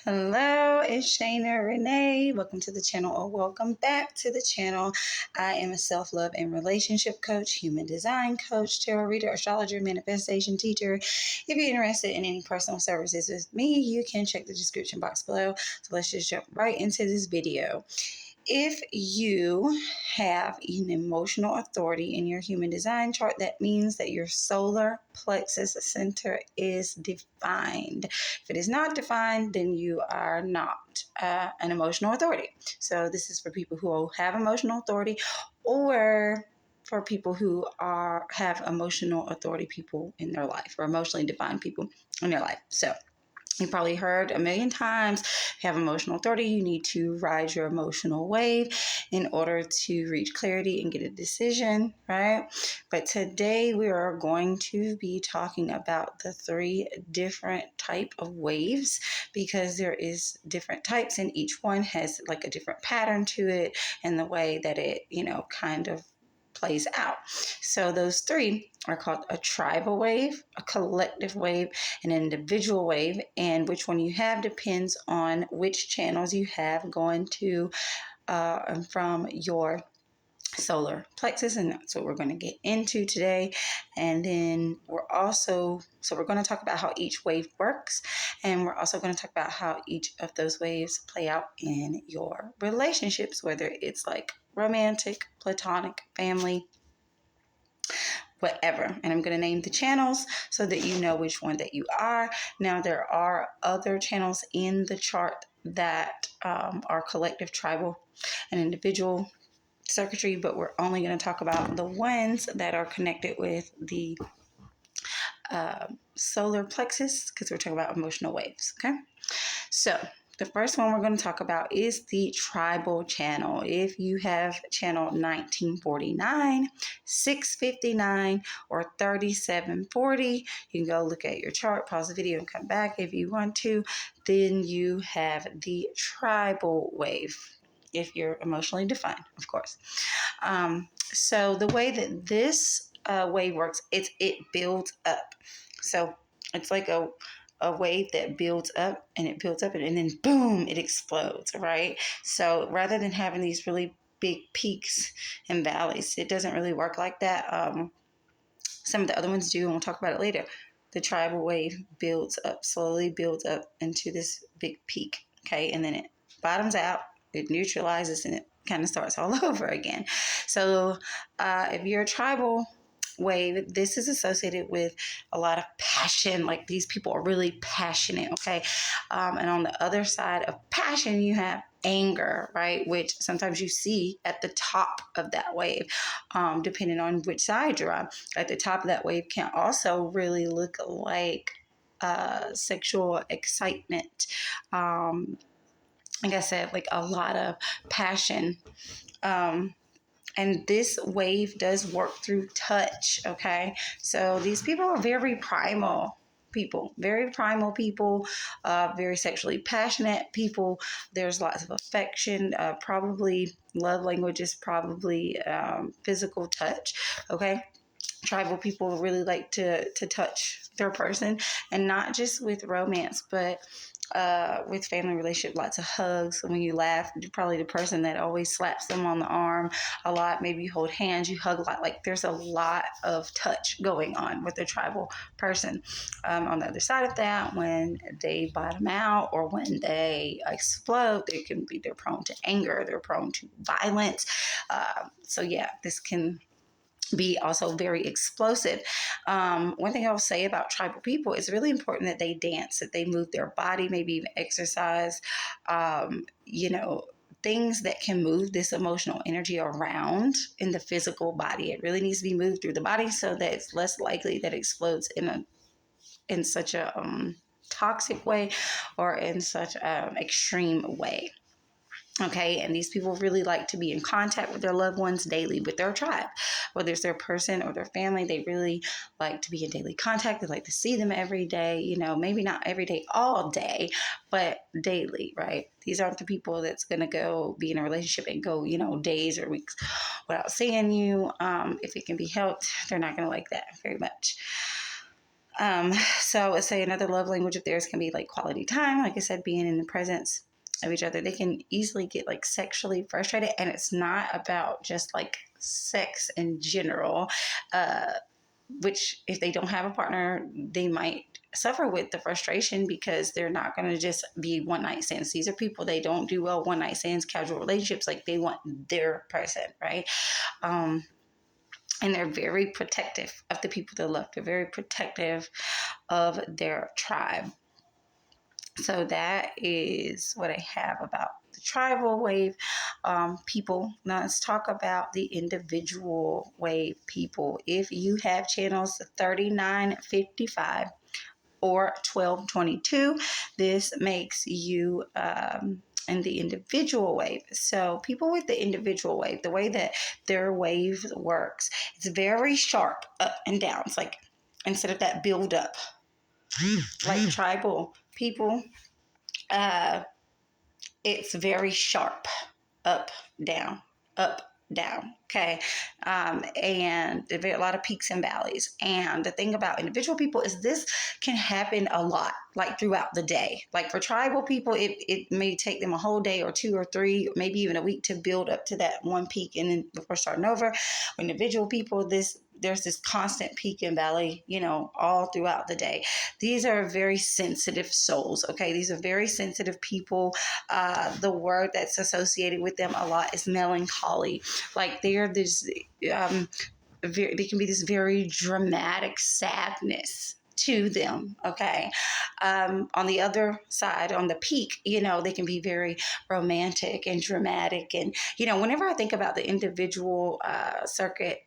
Hello, it's Shayna Renee. Welcome to the channel, or welcome back to the channel. I am a self-love and relationship coach, human design coach, tarot reader, astrologer, manifestation teacher. If you're interested in any personal services with me, you can check the description box below. So let's just jump right into this video. If you have an emotional authority in your human design chart, that means that your solar plexus center is defined. If it is not defined, then you are not an emotional authority. So this is for people who have emotional authority, or for people who have emotional authority people in their life, or emotionally defined people in their life. So you probably heard a million times, if you have emotional authority, you need to ride your emotional wave in order to reach clarity and get a decision, right? But today we are going to be talking about the 3 different type of waves, because there is different types and each one has like a different pattern to it and the way that it, kind of plays out. So those 3 are called a tribal wave, a collective wave, an individual wave, and which one you have depends on which channels you have going to from your solar plexus, and that's what we're going to get into today. And then we're going to talk about how each wave works, and we're also going to talk about how each of those waves play out in your relationships, whether it's like romantic, platonic, family, whatever. And I'm going to name the channels so that you know which one that you are. Now, there are other channels in the chart that are collective, tribal, and individual circuitry, but we're only going to talk about the ones that are connected with the solar plexus, because we're talking about emotional waves. Okay, so the first one we're going to talk about is the tribal channel. If you have channel 1949, 659, or 3740, you can go look at your chart, pause the video, and come back if you want to. Then you have the tribal wave, if you're emotionally defined, of course. So the way that this wave works, it builds up. So it's like a wave that builds up and it builds up and then boom, it explodes, right? So rather than having these really big peaks and valleys, it doesn't really work like that. Some of the other ones do, and we'll talk about it later. The tribal wave builds up, slowly builds up into this big peak, okay? And then it bottoms out, it neutralizes, and it kind of starts all over again. So if you're a tribal wave, this is associated with a lot of passion. Like, these people are really passionate, okay? And on the other side of passion, you have anger, right? Which sometimes you see at the top of that wave, depending on which side you're on. At the top of that wave can also really look like sexual excitement. Like I said, like a lot of passion. And this wave does work through touch, okay? So these people are very primal people, very sexually passionate people. There's lots of affection, probably love language is probably physical touch, okay? Tribal people really like to touch their person, and not just with romance, but with family relationship, lots of hugs. When you laugh, you're probably the person that always slaps them on the arm a lot. Maybe you hold hands, you hug a lot. Like, there's a lot of touch going on with a tribal person. On the other side of that, when they bottom out or when they explode, they're prone to anger, they're prone to violence. So yeah, this can be also very explosive. One thing I'll say about tribal people, it's really important that they dance, that they move their body, maybe even exercise, things that can move this emotional energy around in the physical body. It really needs to be moved through the body so that it's less likely that it explodes in such a toxic way or in such an extreme way. Okay, and these people really like to be in contact with their loved ones daily, with their tribe, whether it's their person or their family. They really like to be in daily contact. They like to see them every day, maybe not every day, all day, but daily, right? These aren't the people that's going to go be in a relationship and go, days or weeks without seeing you. If it can be helped, they're not going to like that very much. So let's say another love language of theirs can be like quality time. Like I said, being in the presence of each other. They can easily get like sexually frustrated, and it's not about just like sex in general. Which if they don't have a partner, they might suffer with the frustration because they're not going to just be one night stands. These are people, they don't do well one night stands, casual relationships. Like they want their person, right? And they're very protective of the people they love. They're very protective of their tribe. So that is what I have about the tribal wave people. Now let's talk about the individual wave people. If you have channels 3955 or 1222, this makes you in the individual wave. So people with the individual wave, the way that their wave works, it's very sharp up and down. It's like instead of that build up, like tribal people, it's very sharp, up, down, up, down. Okay. And there are a lot of peaks and valleys. And the thing about individual people is this can happen a lot, like throughout the day. Like for tribal people, it may take them a whole day or two or three, maybe even a week to build up to that one peak and then before starting over. For individual people, there's this constant peak and valley, all throughout the day. These are very sensitive souls. Okay. These are very sensitive people. The word that's associated with them a lot is melancholy. Like they are this, they can be this very dramatic sadness to them. Okay. On the other side, on the peak, they can be very romantic and dramatic. And, whenever I think about the individual circuit,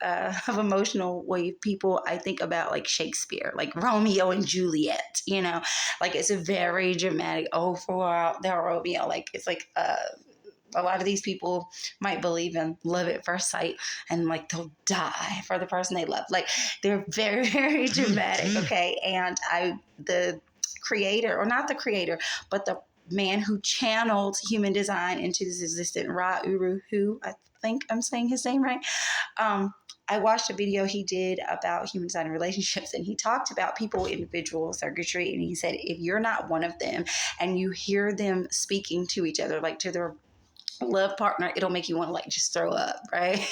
of emotional wave people, I think about like Shakespeare, like Romeo and Juliet, like it's a very dramatic, oh, for the Romeo, like it's like a lot of these people might believe in love at first sight and like they'll die for the person they love. Like they're very, very dramatic. Okay. And the creator, or not the creator, but the man who channeled human design into this existence, Ra Uru, who I think I'm saying his name right. I watched a video he did about human design and relationships, and he talked about people with individual circuitry. And he said, if you're not one of them and you hear them speaking to each other, like to their love partner, it'll make you want to like just throw up, right?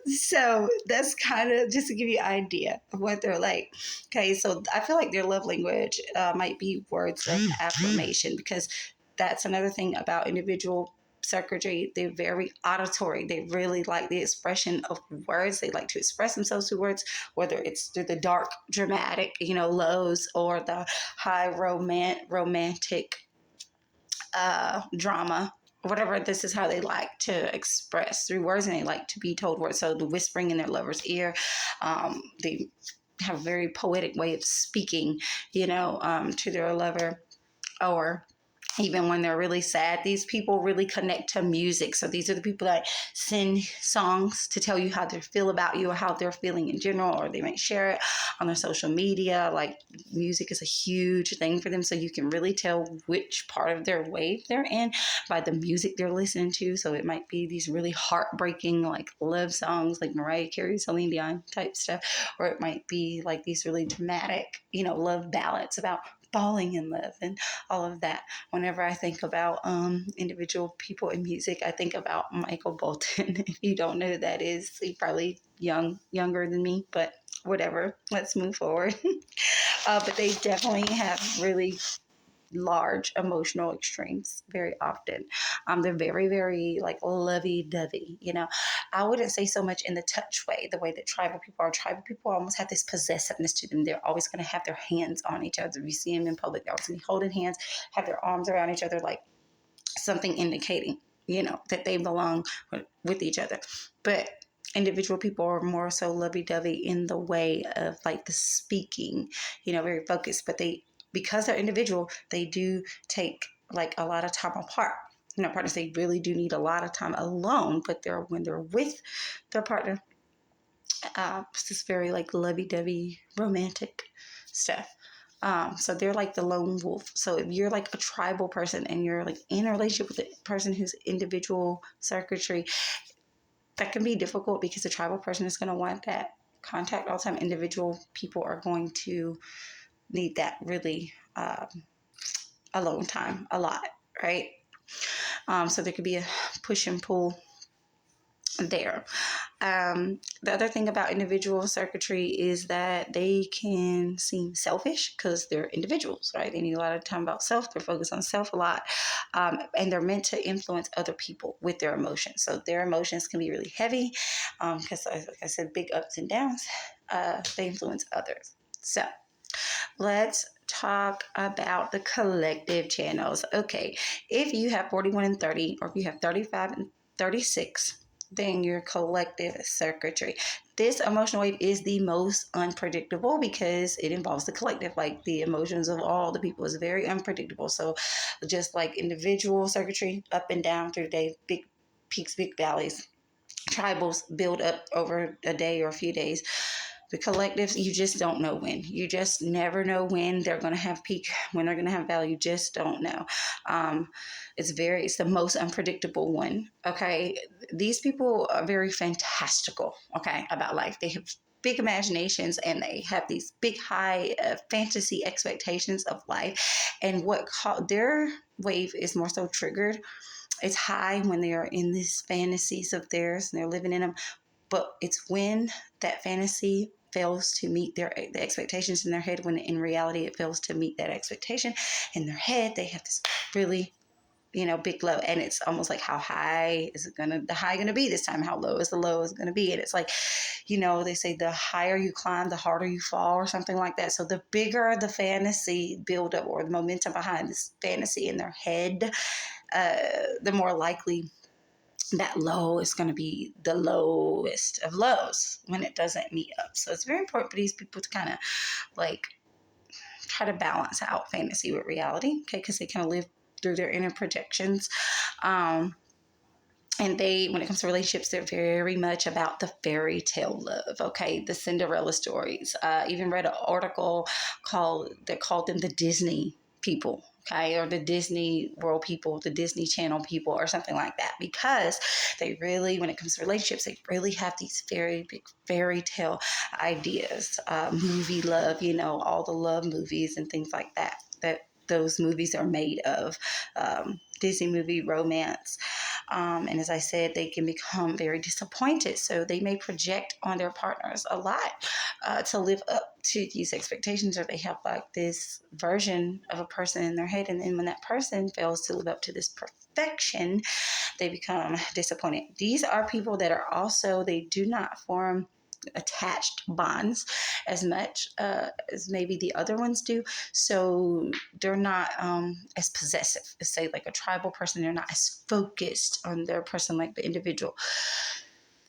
So that's kind of just to give you an idea of what they're like. Okay, so I feel like their love language might be words of affirmation, because that's another thing about individual circuitry. They're very auditory. They really like the expression of words. They like to express themselves through words, whether it's through the dark, dramatic, lows, or the high romantic drama, whatever. This is how they like to express through words, and they like to be told words. So the whispering in their lover's ear, they have a very poetic way of speaking, to their lover. Or even when they're really sad, these people really connect to music. So these are the people that send songs to tell you how they feel about you or how they're feeling in general, or they might share it on their social media. Like music is a huge thing for them. So you can really tell which part of their wave they're in by the music they're listening to. So it might be these really heartbreaking, like love songs, like Mariah Carey, Celine Dion type stuff, or it might be like these really dramatic, love ballads about falling in love and all of that. Whenever I think about individual people in music, I think about Michael Bolton. If you don't know who that is, he's probably younger than me, but whatever. Let's move forward. But they definitely have really large emotional extremes very often. They're very, very like lovey-dovey. I wouldn't say so much in the touch way, the way that tribal people are. Tribal people almost have this possessiveness to them. They're always going to have their hands on each other. If you see them in public, they're always going to be holding hands, have their arms around each other, like something indicating, that they belong with each other. But individual people are more so lovey-dovey in the way of like the speaking, very focused. But because they're individual, they do take like a lot of time apart. Partners, they really do need a lot of time alone, but when they're with their partner, it's this very like lovey-dovey romantic stuff. So they're like the lone wolf. So if you're like a tribal person and you're like in a relationship with a person who's individual circuitry, that can be difficult because the tribal person is going to want that contact all the time. Individual people are going to need that really alone time a lot, right? So there could be a push and pull there. The other thing about individual circuitry is that they can seem selfish because they're individuals, right? They need a lot of time about self. They're focused on self a lot. And they're meant to influence other people with their emotions. So their emotions can be really heavy because, like I said, big ups and downs. They influence others. So let's talk about the collective channels. Okay, if you have 41 and 30, or if you have 35 and 36, then your collective circuitry. This emotional wave is the most unpredictable because it involves the collective, like the emotions of all the people is very unpredictable. So just like individual circuitry, up and down through the day, big peaks, big valleys, tribals build up over a day or a few days. The collectives, you just don't know when. You just never know when they're going to have peak, when they're going to have value. You just don't know. It's the most unpredictable one. Okay. These people are very fantastical, okay, about life. They have big imaginations and they have these big, high fantasy expectations of life. And their wave is more so triggered. It's high when they are in these fantasies of theirs and they're living in them. But it's when that fantasy fails to meet the expectations in their head, when in reality it fails to meet that expectation in their head, they have this really, big low. And it's almost like, how high is the high gonna be this time? How low is the low is gonna be? And it's like, they say the higher you climb, the harder you fall, or something like that. So the bigger the fantasy build up or the momentum behind this fantasy in their head, the more likely that low is going to be the lowest of lows when it doesn't meet up. So it's very important for these people to kind of like try to balance out fantasy with reality, okay, because they kind of live through their inner projections. And when it comes to relationships, they're very much about the fairy tale love, okay, the Cinderella stories. Even read an article that called them the Disney people, okay, or the Disney World people, the Disney Channel people, or something like that, because they really, when it comes to relationships, they really have these very big fairy tale ideas, movie love, all the love movies and things like that those movies are made of, Disney movie romance. And as I said, they can become very disappointed. So they may project on their partners a lot to live up to these expectations, or they have like this version of a person in their head. And then when that person fails to live up to this perfection, they become disappointed. These are people that are also, they do not form attached bonds as much as maybe the other ones do. So they're not as possessive as, say, like a tribal person. They're not as focused on their person like the individual.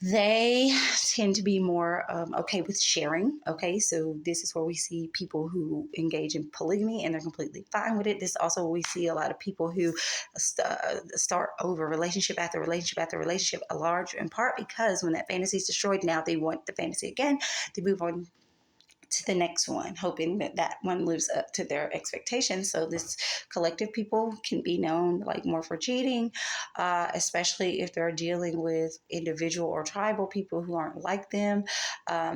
They tend to be more okay with sharing. Okay, so this is where we see people who engage in polygamy and they're completely fine with it. This is also where we see a lot of people who start over relationship after relationship after relationship, a large in part because when that fantasy is destroyed, now they want the fantasy again. They move on to the next one, hoping that that one lives up to their expectations. So this collective people can be known like more for cheating, especially if they're dealing with individual or tribal people who aren't like them.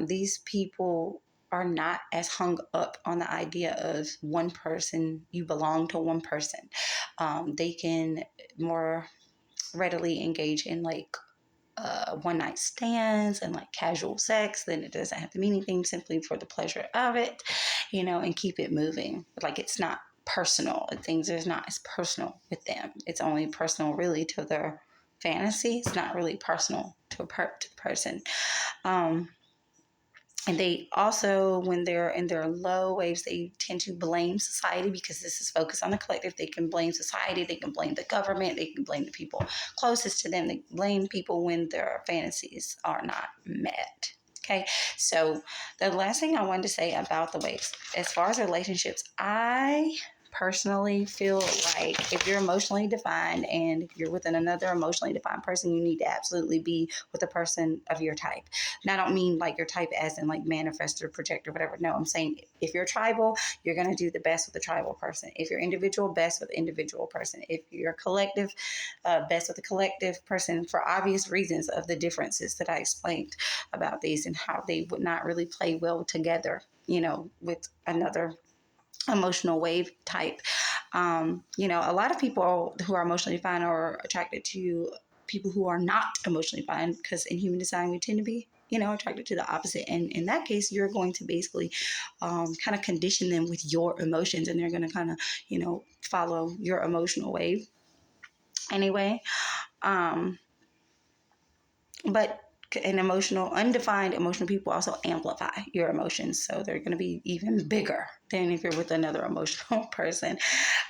These people are not as hung up on the idea of one person, you belong to one person. They can more readily engage in like one night stands and like casual sex. Then it doesn't have to mean anything, simply for the pleasure of it, and keep it moving. Like it's not personal. Things are not as personal with them. It's only personal really to their fantasy. It's not really personal to to the person. And they also, when they're in their low waves, they tend to blame society because this is focused on the collective. They can blame society. They can blame the government. They can blame the people closest to them. They blame people when their fantasies are not met. Okay, so the last thing I wanted to say about the waves, as far as relationships, I personally feel like if you're emotionally defined and you're with another emotionally defined person, you need to absolutely be with a person of your type. And I don't mean like your type as in like manifestor, projector, whatever. No, I'm saying if you're tribal, you're going to do the best with a tribal person. If you're individual, best with individual person. If you're collective, best with a collective person, for obvious reasons of the differences that I explained about these and how they would not really play well together, with another emotional wave type. A lot of people who are emotionally defined are attracted to people who are not emotionally defined, because in human design we tend to be attracted to the opposite, and in that case you're going to basically kind of condition them with your emotions, and they're going to kind of follow your emotional wave anyway. But undefined emotional people also amplify your emotions, so they're going to be even bigger than if you're with another emotional person.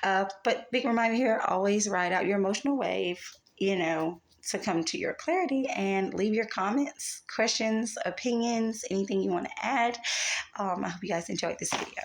But big reminder here: always ride out your emotional wave, to come to your clarity, and leave your comments, questions, opinions, anything you want to add. I hope you guys enjoyed this video.